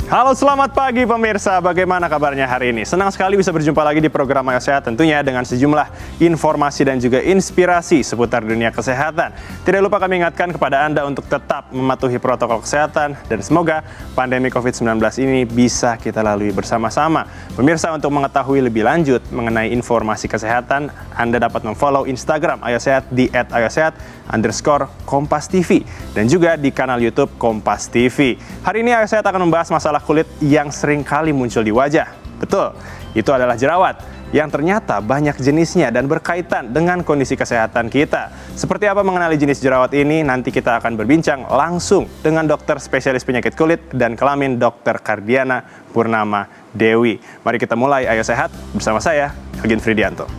Halo, selamat pagi pemirsa. Bagaimana kabarnya hari ini? Senang sekali bisa berjumpa lagi di program Ayo Sehat, tentunya dengan sejumlah informasi dan juga inspirasi seputar dunia kesehatan. Tidak lupa kami ingatkan kepada Anda untuk tetap mematuhi protokol kesehatan dan semoga pandemi COVID-19 ini bisa kita lalui bersama-sama. Pemirsa, untuk mengetahui lebih lanjut mengenai informasi kesehatan, Anda dapat memfollow Instagram Ayo Sehat di @ayosehat_Kompas TV dan juga di kanal YouTube Kompas TV. Hari ini Ayo Sehat akan membahas masalah kulit yang sering kali muncul di wajah. Betul, itu adalah jerawat yang ternyata banyak jenisnya dan berkaitan dengan kondisi kesehatan kita. Seperti apa mengenali jenis jerawat ini? Nanti kita akan berbincang langsung dengan dokter spesialis penyakit kulit dan kelamin Dr. Kardiana Purnama Dewi. Mari kita mulai Ayo Sehat bersama saya, Elgin Fridianto.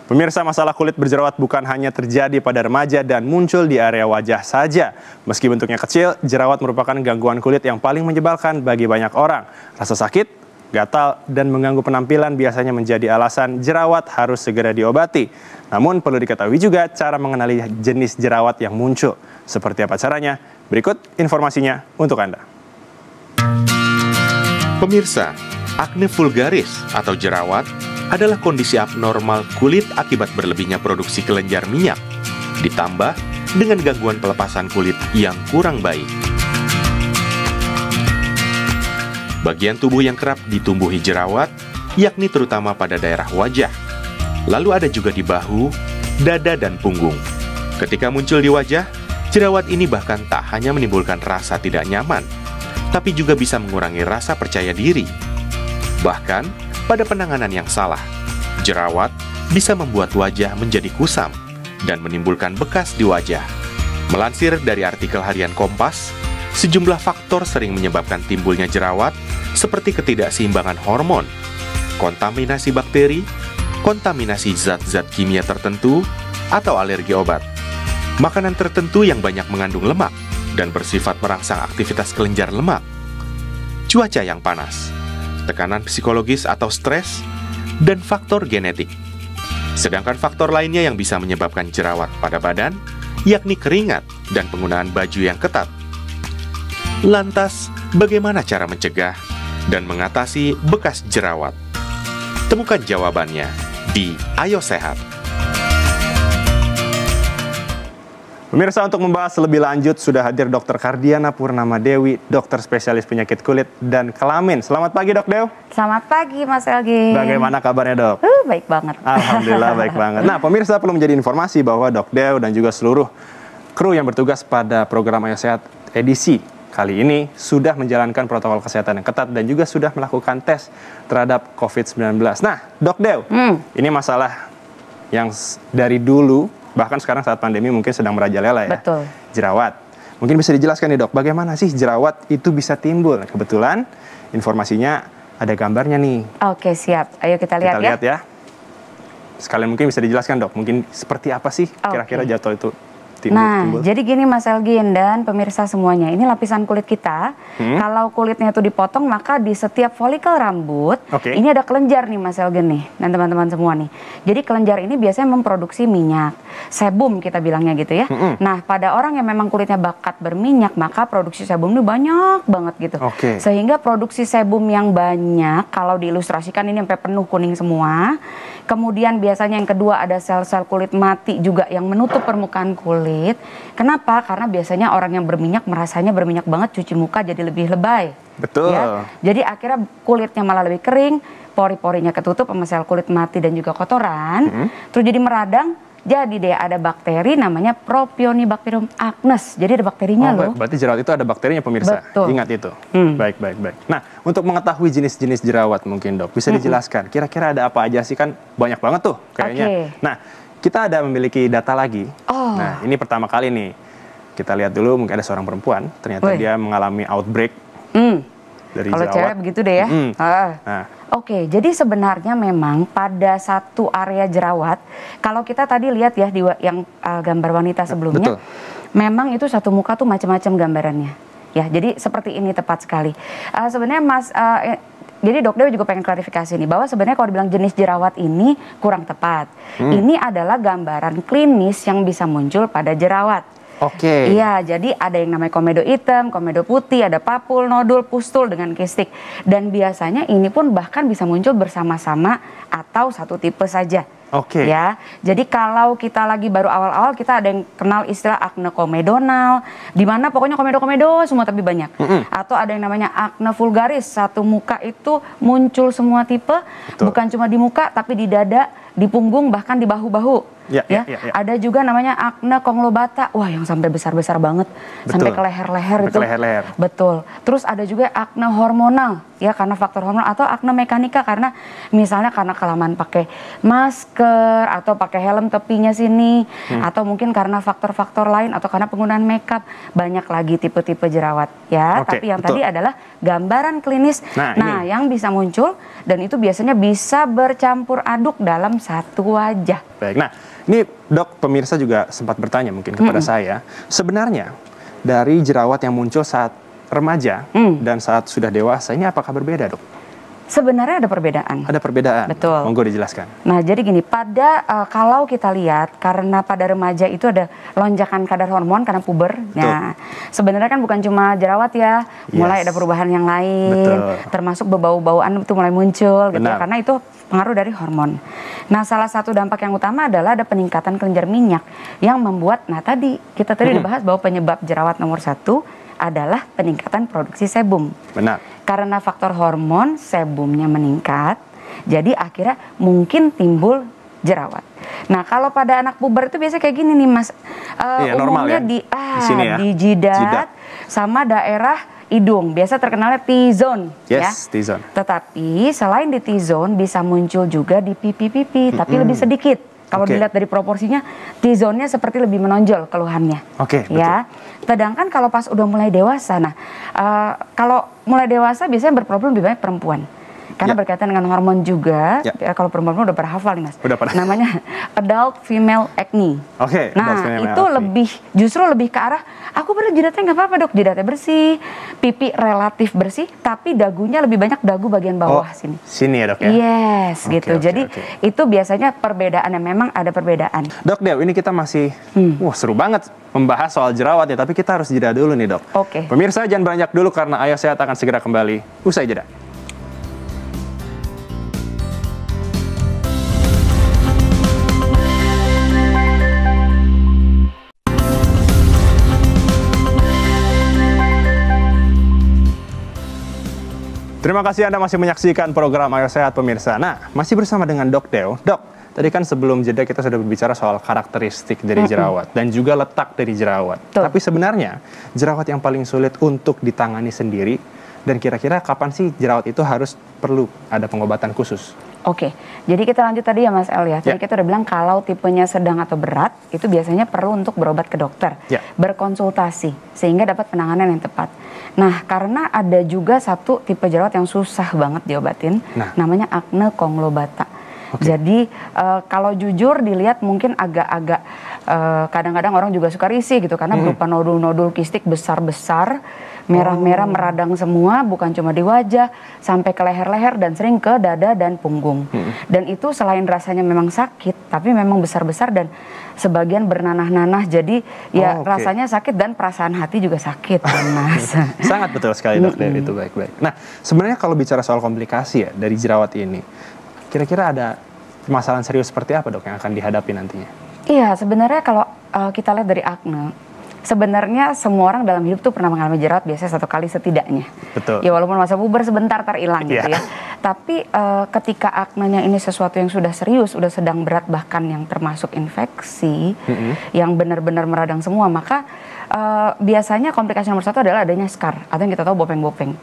Pemirsa, masalah kulit berjerawat bukan hanya terjadi pada remaja dan muncul di area wajah saja. Meski bentuknya kecil, jerawat merupakan gangguan kulit yang paling menyebalkan bagi banyak orang. Rasa sakit, gatal, dan mengganggu penampilan biasanya menjadi alasan jerawat harus segera diobati. Namun perlu diketahui juga cara mengenali jenis jerawat yang muncul. Seperti apa caranya? Berikut informasinya untuk Anda. Pemirsa, akne vulgaris atau jerawat adalah kondisi abnormal kulit akibat berlebihnya produksi kelenjar minyak, ditambah dengan gangguan pelepasan kulit yang kurang baik. Bagian tubuh yang kerap ditumbuhi jerawat, yakni terutama pada daerah wajah. Lalu ada juga di bahu, dada, dan punggung. Ketika muncul di wajah, jerawat ini bahkan tak hanya menimbulkan rasa tidak nyaman, tapi juga bisa mengurangi rasa percaya diri. Bahkan, pada penanganan yang salah, jerawat bisa membuat wajah menjadi kusam dan menimbulkan bekas di wajah. Melansir dari artikel harian Kompas, sejumlah faktor sering menyebabkan timbulnya jerawat seperti ketidakseimbangan hormon, kontaminasi bakteri, kontaminasi zat-zat kimia tertentu, atau alergi obat, makanan tertentu yang banyak mengandung lemak dan bersifat merangsang aktivitas kelenjar lemak, cuaca yang panas, tekanan psikologis atau stres, dan faktor genetik. Sedangkan faktor lainnya yang bisa menyebabkan jerawat pada badan, yakni keringat dan penggunaan baju yang ketat. Lantas, bagaimana cara mencegah dan mengatasi bekas jerawat? Temukan jawabannya di Ayo Sehat. Pemirsa, untuk membahas lebih lanjut sudah hadir Dr. Kardiana Purnama Dewi, dokter spesialis penyakit kulit dan kelamin. Selamat pagi, Dok Dew. Selamat pagi, Mas Elgin. Bagaimana kabarnya, Dok? Baik banget. Alhamdulillah, baik banget. Nah, pemirsa, perlu menjadi informasi bahwa Dok Dew dan juga seluruh kru yang bertugas pada program Ayo Sehat edisi kali ini sudah menjalankan protokol kesehatan yang ketat dan juga sudah melakukan tes terhadap COVID-19. Nah, Dok Dew, ini masalah yang dari dulu, bahkan sekarang saat pandemi mungkin sedang merajalela ya. Betul. Jerawat. Mungkin bisa dijelaskan nih, Dok, bagaimana sih jerawat itu bisa timbul? Kebetulan informasinya ada gambarnya nih. Oke, siap. Ayo kita lihat Kita lihat ya. Sekalian mungkin bisa dijelaskan, Dok, mungkin seperti apa sih kira-kira jadwal itu timbul? Jadi gini, Mas Elgin dan pemirsa semuanya, ini lapisan kulit kita. Kalau kulitnya itu dipotong, maka di setiap folikel rambut, ini ada kelenjar nih, Mas Elgin nih, dan teman-teman semua nih. Jadi kelenjar ini biasanya memproduksi minyak, sebum kita bilangnya gitu ya. Nah, pada orang yang memang kulitnya bakat berminyak, maka produksi sebum ini banyak banget gitu. Sehingga produksi sebum yang banyak, kalau diilustrasikan ini sampai penuh kuning semua. Kemudian biasanya yang kedua ada sel-sel kulit mati juga yang menutup permukaan kulit. Kenapa? Karena biasanya orang yang berminyak merasanya berminyak banget, cuci muka jadi lebih lebay. Betul. Ya? Jadi akhirnya kulitnya malah lebih kering, pori-porinya ketutup sama sel kulit mati dan juga kotoran. Terus jadi meradang, jadi deh ada bakteri namanya Propionibacterium acnes. Jadi ada bakterinya loh. Berarti jerawat itu ada bakterinya, pemirsa. Betul. Ingat itu. Baik. Nah, untuk mengetahui jenis-jenis jerawat mungkin, Dok, bisa dijelaskan kira-kira ada apa aja sih? Kan banyak banget tuh kayaknya. Nah, kita ada memiliki data lagi. Nah, ini pertama kali nih. Kita lihat dulu, mungkin ada seorang perempuan, ternyata dia mengalami outbreak dari kalau jerawat. cewek begitu deh ya. Oke, jadi sebenarnya memang pada satu area jerawat, kalau kita tadi lihat ya di yang gambar wanita sebelumnya, memang itu satu muka tuh macam-macam gambarannya. Ya, jadi seperti ini tepat sekali. Sebenarnya Mas Jadi Dok Dew juga pengen klarifikasi nih, bahwa sebenarnya kalau dibilang jenis jerawat ini kurang tepat. Ini adalah gambaran klinis yang bisa muncul pada jerawat. Oke. Iya, jadi ada yang namanya komedo hitam, komedo putih, ada papul, nodul, pustul dengan kistik. Dan biasanya ini pun bahkan bisa muncul bersama-sama atau satu tipe saja. Oke. Ya, jadi kalau kita lagi baru awal-awal, kita ada yang kenal istilah akne komedonal, di mana pokoknya komedo-komedo semua tapi banyak. Atau ada yang namanya akne vulgaris, satu muka itu muncul semua tipe, bukan cuma di muka tapi di dada, di punggung, bahkan di bahu-bahu. Ya. Ada juga namanya akne conglobata, wah yang sampai besar-besar banget, sampai ke leher-leher itu. Betul. Terus ada juga akne hormonal, ya karena faktor hormonal, atau akne mekanika karena misalnya karena kelamaan pakai masker atau pakai helm tepinya sini, atau mungkin karena faktor-faktor lain atau karena penggunaan makeup. Banyak lagi tipe-tipe jerawat, ya. Tapi yang tadi adalah gambaran klinis. Nah, yang bisa muncul dan itu biasanya bisa bercampur aduk dalam satu wajah. Baik. Nah, ini Dok, pemirsa juga sempat bertanya mungkin kepada saya, sebenarnya dari jerawat yang muncul saat remaja dan saat sudah dewasa ini apakah berbeda, Dok? Sebenarnya ada perbedaan. Ada perbedaan. Betul. Monggo dijelaskan. Nah, jadi gini, kalau kita lihat karena pada remaja itu ada lonjakan kadar hormon karena puber. Nah, sebenarnya kan bukan cuma jerawat ya, mulai ada perubahan yang lain, termasuk bau-bauan itu mulai muncul gitu ya, karena itu pengaruh dari hormon. Nah, salah satu dampak yang utama adalah ada peningkatan kelenjar minyak yang membuat, nah tadi kita dibahas bahwa penyebab jerawat nomor 1 adalah peningkatan produksi sebum. Benar. Karena faktor hormon, sebumnya meningkat, jadi akhirnya mungkin timbul jerawat. Nah, kalau pada anak puber itu biasanya kayak gini nih, Mas. Umumnya ya? di sini ya? Di jidat sama daerah hidung. Biasa terkenalnya T-zone. Yes, ya? T-zone. Tetapi selain di T-zone bisa muncul juga di pipi-pipi, tapi lebih sedikit. Kalau dilihat dari proporsinya, T-zone-nya seperti lebih menonjol keluhannya. Ya. Sedangkan kalau pas udah mulai dewasa, nah kalau mulai dewasa biasanya berproblem lebih banyak perempuan. Karena berkaitan dengan hormon juga, kalau perempuan udah berhafal nih Mas. Udah pada. Namanya adult female acne. Nah, itu justru lebih ke arah, aku pada jidatnya nggak apa-apa Dok, jidatnya bersih, pipi relatif bersih, tapi dagunya lebih banyak dagu bagian bawah sini. Sini ya Dok ya? Yes, gitu. Jadi itu biasanya perbedaannya, memang ada perbedaan. Dok Dew, ini kita masih, seru banget membahas soal jerawat ya, tapi kita harus jeda dulu nih Dok. Pemirsa jangan beranjak dulu karena Ayo Sehat akan segera kembali usai jeda. Terima kasih Anda masih menyaksikan program Ayo Sehat pemirsa. Nah, masih bersama dengan Dok Dew. Dok, tadi kan sebelum jeda kita sudah berbicara soal karakteristik dari jerawat dan juga letak dari jerawat. Tapi sebenarnya jerawat yang paling sulit untuk ditangani sendiri, dan kira-kira kapan sih jerawat itu harus perlu ada pengobatan khusus? Jadi kita lanjut tadi ya Mas El ya. Tadi kita udah bilang kalau tipenya sedang atau berat, itu biasanya perlu untuk berobat ke dokter, berkonsultasi, sehingga dapat penanganan yang tepat. Nah, karena ada juga satu tipe jerawat yang susah banget diobatin, namanya akne conglobata. Jadi kalau jujur dilihat mungkin agak-agak kadang-kadang orang juga suka risih gitu, karena berupa nodul-nodul kistik besar-besar, merah-merah meradang semua, bukan cuma di wajah, sampai ke leher-leher dan sering ke dada dan punggung. Dan itu selain rasanya memang sakit, tapi memang besar-besar dan sebagian bernanah-nanah, jadi ya rasanya sakit dan perasaan hati juga sakit, Mas. Sangat betul sekali Dok Dew, itu baik-baik. Nah, sebenarnya kalau bicara soal komplikasi ya dari jerawat ini, kira-kira ada permasalahan serius seperti apa Dok yang akan dihadapi nantinya? Iya, sebenarnya kalau kita lihat dari akne, sebenarnya semua orang dalam hidup tuh pernah mengalami jerawat biasanya 1 kali setidaknya. Betul. Ya walaupun masa puber sebentar terhilang gitu ya. Tapi ketika aknenya ini sesuatu yang sudah serius, sudah sedang berat, bahkan yang termasuk infeksi, yang benar-benar meradang semua, maka biasanya komplikasi nomor 1 adalah adanya scar atau yang kita tahu bopeng-bopeng.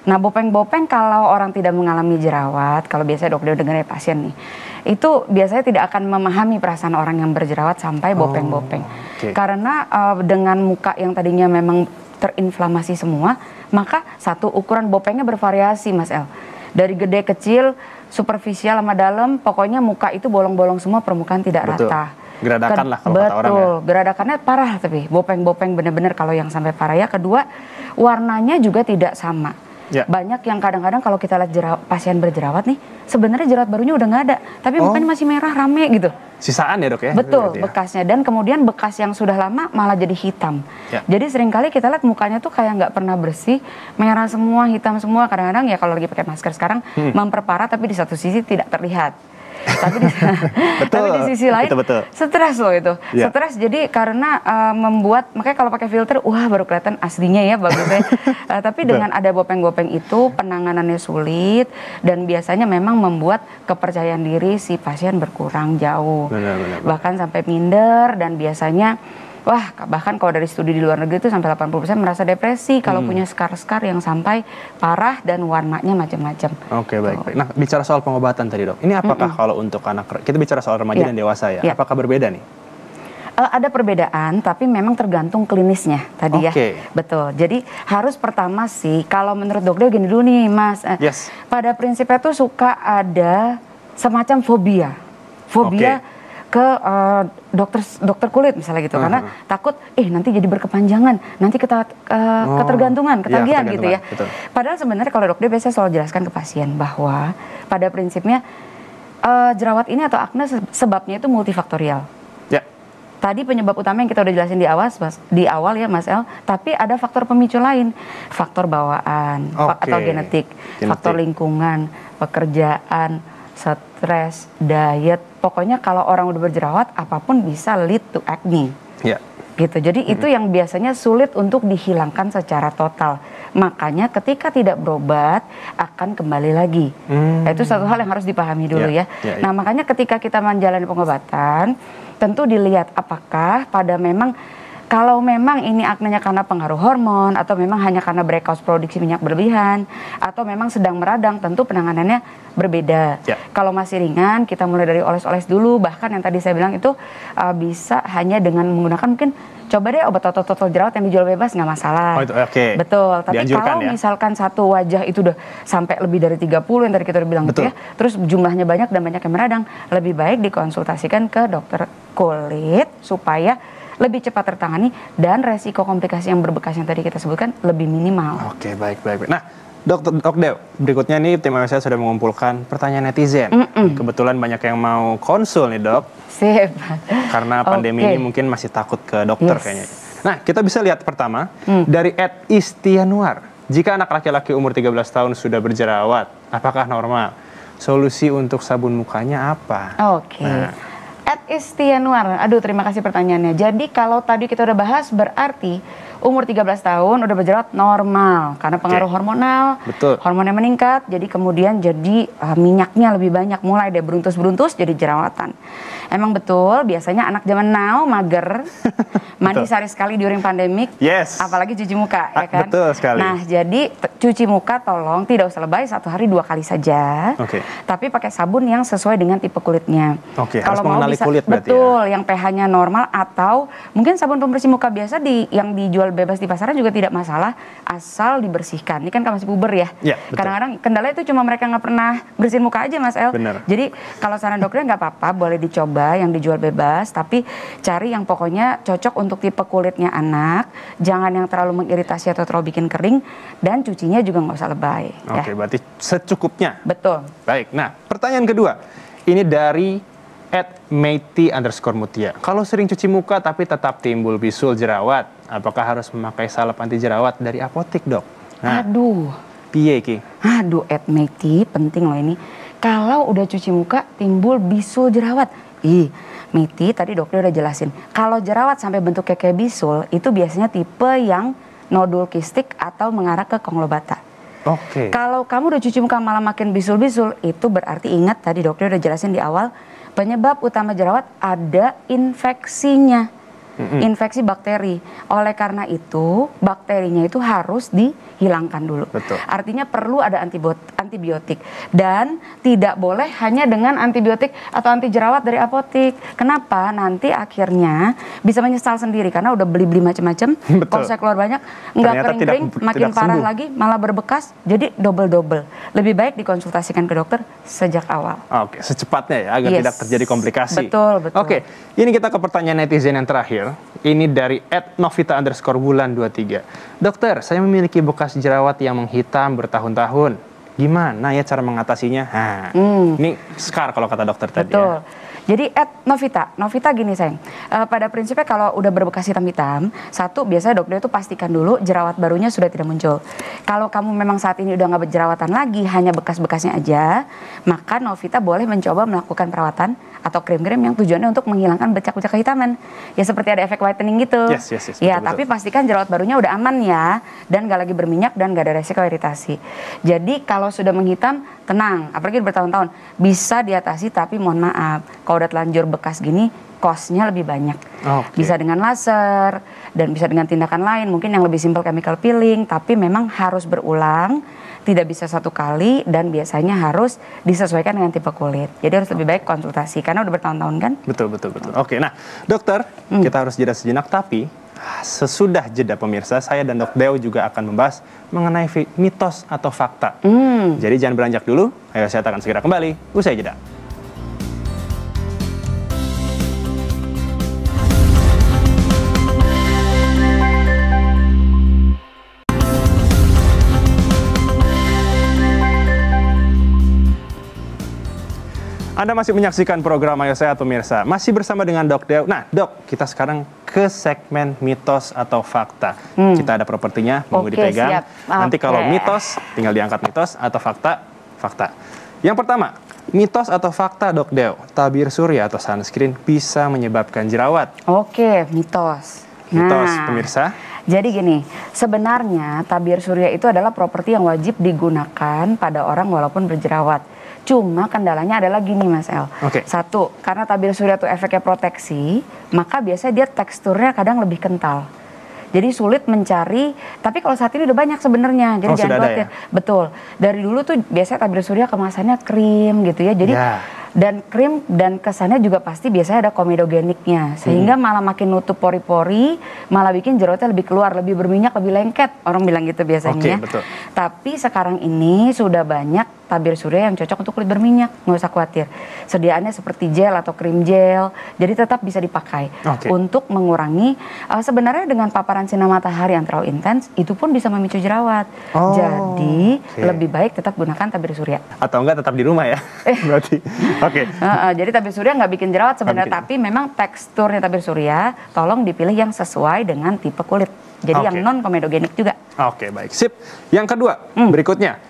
Nah, bopeng-bopeng kalau orang tidak mengalami jerawat, kalau biasanya Dok Dew dengar dari pasien nih, itu biasanya tidak akan memahami perasaan orang yang berjerawat sampai bopeng-bopeng. Karena dengan muka yang tadinya memang terinflamasi semua, maka satu ukuran bopengnya bervariasi Mas El. Dari gede kecil, superficial sama dalam, pokoknya muka itu bolong-bolong semua, permukaan tidak rata. Geradakan lah kalau kata orang ya. Geradakannya parah, tapi bopeng-bopeng bener-bener kalau yang sampai parah ya. Kedua, warnanya juga tidak sama. Banyak yang kadang-kadang kalau kita lihat pasien berjerawat nih, sebenarnya jerawat barunya udah nggak ada, tapi mukanya masih merah rame gitu. Sisaan ya dok ya? Betul, bekasnya. Dan kemudian bekas yang sudah lama malah jadi hitam. Jadi seringkali kita lihat mukanya tuh kayak nggak pernah bersih, merah semua, hitam semua. Kadang-kadang ya kalau lagi pakai masker sekarang memperparah, tapi di satu sisi tidak terlihat. Tapi di sisi lain stres loh itu. Stres jadi karena membuat, makanya kalau pakai filter, wah baru kelihatan aslinya ya bagusnya. Tapi dengan ada bopeng-bopeng itu penanganannya sulit dan biasanya memang membuat kepercayaan diri si pasien berkurang jauh. Bahkan sampai minder dan biasanya bahkan kalau dari studi di luar negeri itu sampai 80% merasa depresi kalau punya skar-skar yang sampai parah dan warnanya macam-macam. Oke, baik. Nah, bicara soal pengobatan tadi dok, ini apakah kalau untuk anak, kita bicara soal remaja dan dewasa ya, apakah berbeda nih? Ada perbedaan, tapi memang tergantung klinisnya tadi ya. Betul. Jadi harus pertama sih, kalau menurut dokter gini dulu nih Mas, pada prinsipnya tuh suka ada semacam fobia ke dokter kulit misalnya gitu, karena takut nanti jadi berkepanjangan, nanti kita ketergantungan, ketagihan gitu ya. Padahal sebenarnya kalau dokter biasanya selalu jelaskan ke pasien bahwa pada prinsipnya jerawat ini atau akne sebabnya itu multifaktorial. Tadi penyebab utama yang kita udah jelasin di awal ya Mas El, tapi ada faktor pemicu lain, faktor bawaan atau genetik, faktor lingkungan, pekerjaan, stres, diet, pokoknya kalau orang udah berjerawat apapun bisa lead to acne. Gitu. Jadi itu yang biasanya sulit untuk dihilangkan secara total. Makanya ketika tidak berobat akan kembali lagi. Itu satu hal yang harus dipahami dulu ya. Nah, makanya ketika kita menjalani pengobatan tentu dilihat apakah pada memang kalau memang ini aknenya karena pengaruh hormon atau memang hanya karena breakout produksi minyak berlebihan atau memang sedang meradang, tentu penanganannya berbeda. Kalau masih ringan kita mulai dari oles-oles dulu, bahkan yang tadi saya bilang itu bisa hanya dengan menggunakan mungkin coba deh obat total jerawat yang dijual bebas nggak masalah. Betul, tapi kalau misalkan satu wajah itu udah sampai lebih dari 30 yang tadi kita udah bilang gitu ya, terus jumlahnya banyak dan banyak yang meradang, lebih baik dikonsultasikan ke dokter kulit supaya lebih cepat tertangani dan resiko komplikasi yang berbekas yang tadi kita sebutkan lebih minimal. Oke, baik. Nah, Dok Dew, berikutnya nih tim saya sudah mengumpulkan pertanyaan netizen. Kebetulan banyak yang mau konsul nih dok. Sip. Karena pandemi ini mungkin masih takut ke dokter kayaknya. Nah, kita bisa lihat pertama dari @istianuar. Jika anak laki-laki umur 13 tahun sudah berjerawat, apakah normal? Solusi untuk sabun mukanya apa? @istianuar, aduh terima kasih pertanyaannya. Jadi kalau tadi kita udah bahas berarti umur 13 tahun udah berjerawat normal karena pengaruh hormonal, hormonnya meningkat, jadi kemudian jadi minyaknya lebih banyak, mulai dari beruntus-beruntus jadi jerawatan. Emang betul, biasanya anak zaman now mager, mandi sehari sekali during pandemik, apalagi cuci muka, ya kan? Betul sekali. Nah, jadi cuci muka tolong tidak usah lebay, 1 hari 2 kali saja, tapi pakai sabun yang sesuai dengan tipe kulitnya. Kalau mau bisa, kulit yang pH-nya normal atau mungkin sabun pembersih muka biasa yang dijual bebas di pasaran juga tidak masalah, asal dibersihkan. Ini kan masih puber ya. Kadang-kadang kendala itu cuma mereka nggak pernah bersihin muka aja Mas El. Jadi kalau saran dokternya nggak apa-apa, boleh dicoba yang dijual bebas, tapi cari yang pokoknya cocok untuk tipe kulitnya anak, jangan yang terlalu mengiritasi atau terlalu bikin kering, dan cucinya juga nggak usah lebay. Berarti secukupnya. Betul. Baik, nah pertanyaan kedua, ini dari @meiti_mutia. Kalau sering cuci muka tapi tetap timbul bisul jerawat, apakah harus memakai salep anti jerawat dari apotik dok? Nah, piye ki? @meiti, penting loh ini. Kalau udah cuci muka timbul bisul jerawat, Meiti tadi dokter udah jelasin. Kalau jerawat sampai bentuknya kayak bisul, itu biasanya tipe yang nodul kistik atau mengarah ke konglobata. Kalau kamu udah cuci muka malah makin bisul-bisul, itu berarti ingat tadi dokter udah jelasin di awal, penyebab utama jerawat ada infeksinya. Infeksi bakteri. Oleh karena itu, bakterinya itu harus dihilangkan dulu. Artinya perlu ada antibiotik. Dan tidak boleh hanya dengan antibiotik atau anti jerawat dari apotik. Kenapa? Nanti akhirnya bisa menyesal sendiri karena udah beli-beli macam-macam. Kalau saya keluar banyak, nggak kering-kering, makin parah lagi, malah berbekas. Jadi double-double. Lebih baik dikonsultasikan ke dokter sejak awal. Secepatnya ya, agar tidak terjadi komplikasi. Betul. Ini kita ke pertanyaan netizen yang terakhir. terakhir, ini dari @novita_bulan23. Dokter, saya memiliki bekas jerawat yang menghitam bertahun-tahun. Gimana ya cara mengatasinya? Nah, ini scar kalau kata dokter tadi. Betul. Ya. Jadi Novita gini sayang, pada prinsipnya kalau udah berbekas hitam-hitam, satu biasanya dokter itu pastikan dulu jerawat barunya sudah tidak muncul. Kalau kamu memang saat ini udah nggak berjerawatan lagi, hanya bekas-bekasnya aja, maka Novita boleh mencoba melakukan perawatan atau krim-krim yang tujuannya untuk menghilangkan bercak-bercak kehitaman. Ya seperti ada efek whitening gitu. Yes, ya, betul, tapi pastikan jerawat barunya udah aman ya, dan nggak lagi berminyak dan nggak ada resiko iritasi. Jadi kalau sudah menghitam, tenang, apalagi bertahun-tahun, bisa diatasi, tapi mohon maaf, kalau udah telanjur bekas gini, cost-nya lebih banyak. Bisa dengan laser, dan bisa dengan tindakan lain, mungkin yang lebih simple chemical peeling, tapi memang harus berulang, tidak bisa satu kali, dan biasanya harus disesuaikan dengan tipe kulit. Jadi harus lebih baik konsultasi, karena udah bertahun-tahun kan? Betul. Oke, nah dokter, kita harus jeda sejenak, tapi sesudah jeda pemirsa, saya dan Dok Deo juga akan membahas mengenai mitos atau fakta. Jadi jangan beranjak dulu, ayo saya akan segera kembali, usai jeda. Anda masih menyaksikan program Ayo Sehat pemirsa. Masih bersama dengan Dok Deo. Nah, Dok, kita sekarang ke segmen mitos atau fakta. Kita ada propertinya, mau dipegang. Siap. Nanti kalau mitos, tinggal diangkat mitos, atau fakta. Yang pertama, mitos atau fakta Dok Deo, tabir surya atau sunscreen bisa menyebabkan jerawat. Oke, mitos. Mitos, pemirsa. Jadi gini, sebenarnya tabir surya itu adalah properti yang wajib digunakan pada orang walaupun berjerawat. Cuma kendalanya adalah gini Mas El. Satu, karena tabir surya itu efeknya proteksi, maka biasanya dia teksturnya kadang lebih kental. Jadi sulit mencari, tapi kalau saat ini udah banyak sebenarnya, jadi jangan khawatir. Ya? Betul, dari dulu tuh biasanya tabir surya kemasannya krim gitu ya, jadi dan krim dan kesannya juga pasti biasanya ada komedogeniknya, sehingga malah makin nutup pori-pori, malah bikin jerawatnya lebih keluar, lebih berminyak, lebih lengket, orang bilang gitu biasanya. Betul. Tapi sekarang ini sudah banyak tabir surya yang cocok untuk kulit berminyak, nggak usah khawatir. Sediaannya seperti gel atau krim gel, jadi tetap bisa dipakai untuk mengurangi. Sebenarnya dengan paparan sinar matahari yang terlalu intens, itu pun bisa memicu jerawat. Jadi lebih baik tetap gunakan tabir surya. Atau enggak tetap di rumah ya? Berarti. Jadi tabir surya nggak bikin jerawat sebenarnya, tapi memang teksturnya tabir surya tolong dipilih yang sesuai dengan tipe kulit. Jadi yang non komedogenik juga. Baik. Sip. Yang kedua, berikutnya.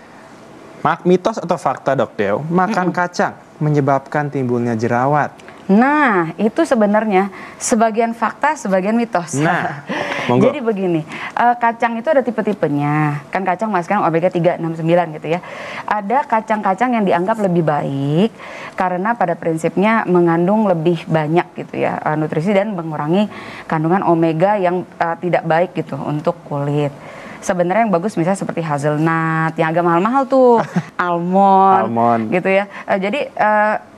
Mitos atau fakta Dok Deo, makan kacang menyebabkan timbulnya jerawat. Nah, itu sebenarnya sebagian fakta, sebagian mitos. Nah, monggo. Jadi begini, kacang itu ada tipe-tipenya. Kan kacang mas kan omega 3, 6, 9 gitu ya. Ada kacang-kacang yang dianggap lebih baik karena pada prinsipnya mengandung lebih banyak gitu ya nutrisi dan mengurangi kandungan omega yang tidak baik gitu untuk kulit. Sebenarnya yang bagus misalnya seperti hazelnut yang agak mahal-mahal tuh, almond gitu ya. Jadi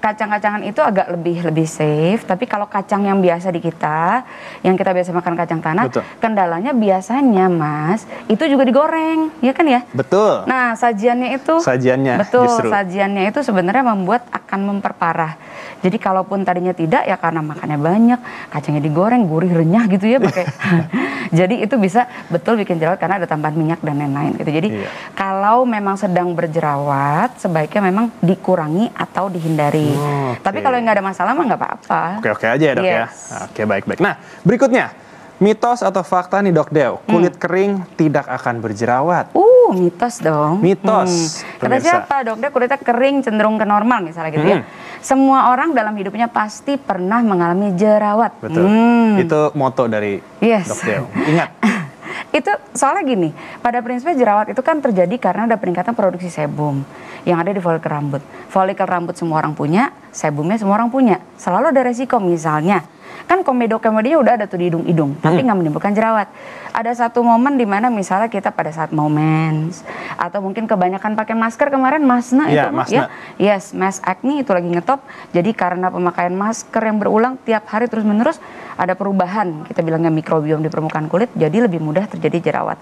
kacang-kacangan itu agak lebih safe. Tapi kalau kacang yang biasa di kita, yang kita biasa makan kacang tanah, kendalanya biasanya Mas itu juga digoreng, ya kan ya? Betul. Nah sajiannya itu, sajiannya itu sebenarnya akan memperparah. Jadi kalaupun tadinya tidak ya karena makannya banyak, kacangnya digoreng, gurih renyah gitu ya pakai. Jadi itu bisa betul bikin jerawat karena ada tambahan minyak dan lain-lain gitu. Jadi kalau memang sedang berjerawat sebaiknya memang dikurangi atau dihindari. Tapi kalau nggak ada masalah mah nggak apa-apa. Oke aja ya Dok ya. Oke baik. Nah berikutnya mitos atau fakta nih Dok Deo, kulit kering tidak akan berjerawat. Mitos dong. Mitos. Kata siapa Dok Deo kulitnya kering cenderung ke normal misalnya gitu ya. Semua orang dalam hidupnya pasti pernah mengalami jerawat. Betul. Itu moto dari Dok Deo. Ingat. Itu soalnya gini, pada prinsipnya jerawat itu kan terjadi karena ada peningkatan produksi sebum yang ada di folikel rambut. Folikel rambut semua orang punya, sebumnya semua orang punya. Selalu ada resiko misalnya, kan komedo-komedinya udah ada tuh di hidung-hidung, tapi nggak menimbulkan jerawat. Ada satu momen di mana misalnya kita pada saat mau mens, atau mungkin kebanyakan pakai masker kemarin, masna itu ya, mass acne itu lagi ngetop. Jadi karena pemakaian masker yang berulang tiap hari terus-menerus, ada perubahan, kita bilangnya mikrobiom di permukaan kulit, jadi lebih mudah terjadi jerawat.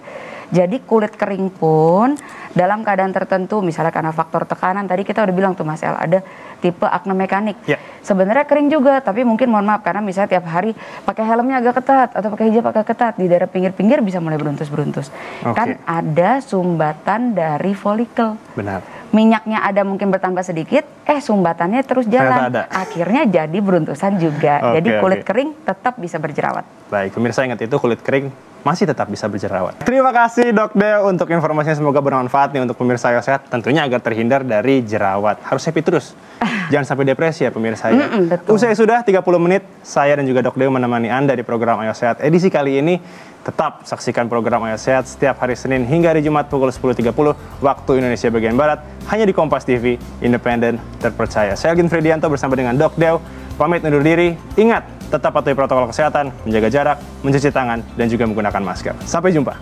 Jadi kulit kering pun dalam keadaan tertentu, misalnya karena faktor tekanan, tadi kita udah bilang tuh Mas El, ada tipe akne mekanik. Sebenarnya kering juga, tapi mungkin mohon maaf karena misalnya tiap hari pakai helmnya agak ketat atau pakai hijab agak ketat, di daerah pinggir-pinggir bisa mulai beruntus-beruntus. Kan ada sumbatan dari folikel. Benar. Minyaknya ada mungkin bertambah sedikit, sumbatannya terus jalan. Akhirnya jadi beruntusan juga. Jadi kulit kering tetap bisa berjerawat. Baik, pemirsa ingat itu, kulit kering masih tetap bisa berjerawat. Terima kasih Dok Deo untuk informasinya, semoga bermanfaat nih untuk pemirsa Ayo Sehat, tentunya agar terhindar dari jerawat. Harus happy terus, jangan sampai depresi ya pemirsa ya. Usai sudah 30 menit, saya dan juga Dok Deo menemani Anda di program Ayo Sehat edisi kali ini. Tetap saksikan program Ayo Sehat setiap hari Senin hingga hari Jumat pukul 10.30 waktu Indonesia bagian Barat, hanya di Kompas TV, independen, terpercaya. Saya Algin Fridianto bersama dengan Dok Deo, pamit undur diri. Ingat, tetap patuhi protokol kesehatan, menjaga jarak, mencuci tangan, dan juga menggunakan masker. Sampai jumpa.